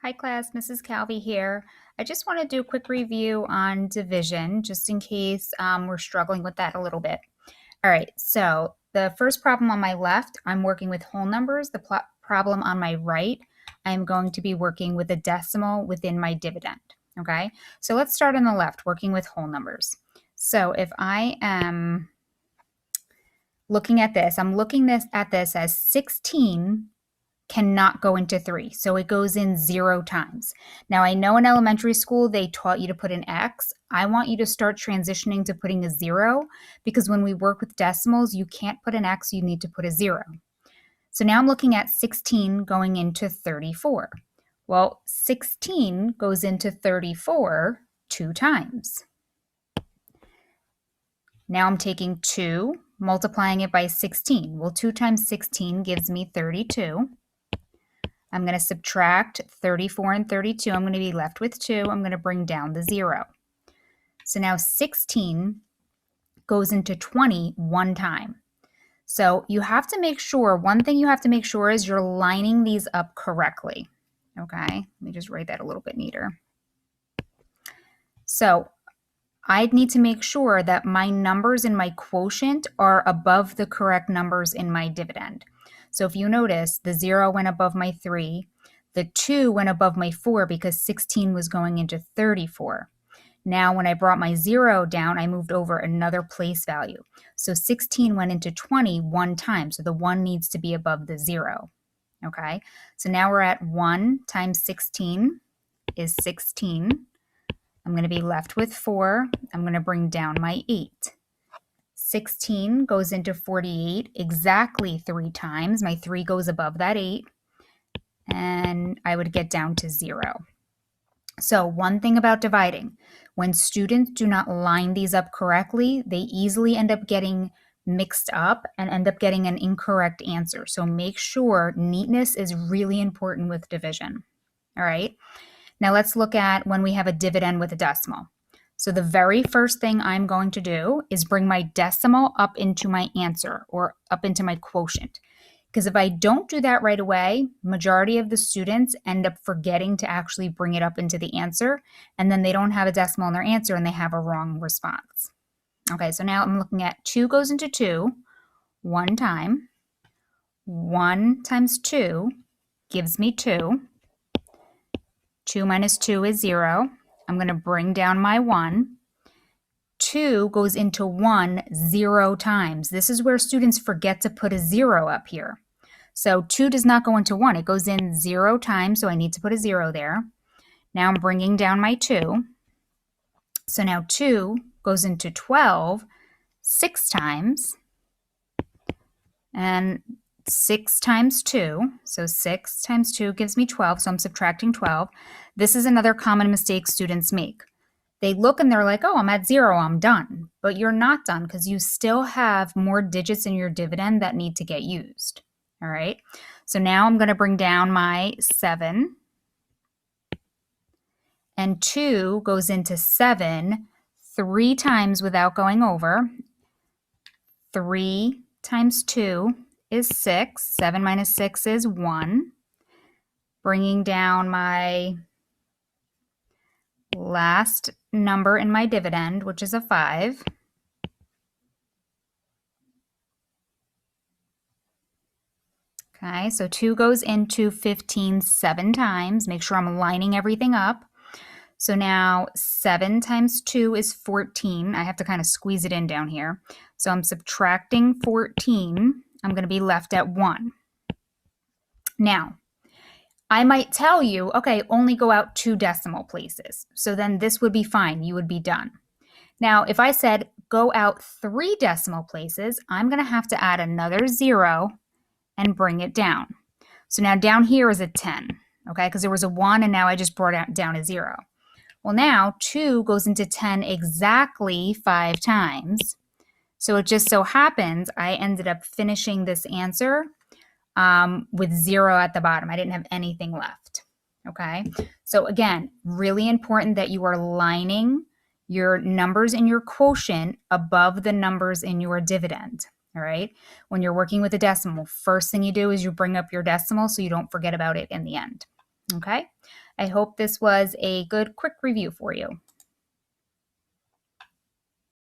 Hi class, Mrs. Calvi here. I just want to do a quick review on division, just in case we're struggling with that a little bit. All right, so the first problem on my left, I'm working with whole numbers. The problem on my right, I'm going to be working with a decimal within my dividend, okay? So let's start on the left, working with whole numbers. So if I am looking at this, I'm looking at this as 16 cannot go into 3. So it goes in 0 times. Now I know in elementary school they taught you to put an X. I want you to start transitioning to putting a 0 because when we work with decimals, you can't put an X, you need to put a 0. So now I'm looking at 16 going into 34. Well, 16 goes into 34 2 times. Now I'm taking 2, multiplying it by 16. Well, 2 times 16 gives me 32. I'm going to subtract 34 and 32. I'm going to be left with 2. I'm going to bring down the 0. So now 16 goes into 20 one time. So you have to make sure, one thing you have to make sure is you're lining these up correctly. Okay, let me just write that a little bit neater. So I need to make sure that my numbers in my quotient are above the correct numbers in my dividend. So if you notice, the 0 went above my 3, the 2 went above my 4 because 16 was going into 34. Now when I brought my 0 down, I moved over another place value. So 16 went into 20 one time, so the 1 needs to be above the 0. Okay, so now we're at 1 times 16 is 16. I'm going to be left with 4. I'm going to bring down my 8. 16 goes into 48 exactly 3 times. My 3 goes above that 8. And I would get down to 0. So one thing about dividing, when students do not line these up correctly, they easily end up getting mixed up and end up getting an incorrect answer. So make sure neatness is really important with division. All right. Now let's look at when we have a dividend with a decimal. So the very first thing I'm going to do is bring my decimal up into my answer or up into my quotient. Because if I don't do that right away, majority of the students end up forgetting to actually bring it up into the answer, and then they don't have a decimal in their answer and they have a wrong response. Okay, so now I'm looking at 2 goes into 2 one time. 1 times 2 gives me 2. 2 minus 2 is 0. I'm going to bring down my 1. 2 goes into 1 0 times. This is where students forget to put a 0 up here. So 2 does not go into 1. It goes in 0 times, so I need to put a 0 there. Now I'm bringing down my 2. So now 2 goes into 12 6 times. And 6 times 2, so 6 times 2 gives me 12, so I'm subtracting 12. This is another common mistake students make. They look and they're like, oh, I'm at 0, I'm done. But you're not done because you still have more digits in your dividend that need to get used. All right, so now I'm going to bring down my 7. And 2 goes into 7 3 times without going over. 3 times 2 is 6. 7 minus 6 is 1. Bringing down my last number in my dividend, which is a 5. Okay, so 2 goes into 15 7 times. Make sure I'm lining everything up. So now 7 times 2 is 14. I have to kind of squeeze it in down here. So I'm subtracting 14. I'm going to be left at 1. Now, I might tell you, okay, only go out 2 decimal places. So then this would be fine. You would be done. Now, if I said go out 3 decimal places, I'm going to have to add another 0 and bring it down. So now down here is a 10, okay, because there was a 1 and now I just brought down a 0. Well, now 2 goes into 10 exactly 5 times. So it just so happens I ended up finishing this answer with 0 at the bottom. I didn't have anything left. Okay, so again, really important that you are lining your numbers in your quotient above the numbers in your dividend. All right, when you're working with a decimal, first thing you do is you bring up your decimal so you don't forget about it in the end. Okay, I hope this was a good quick review for you.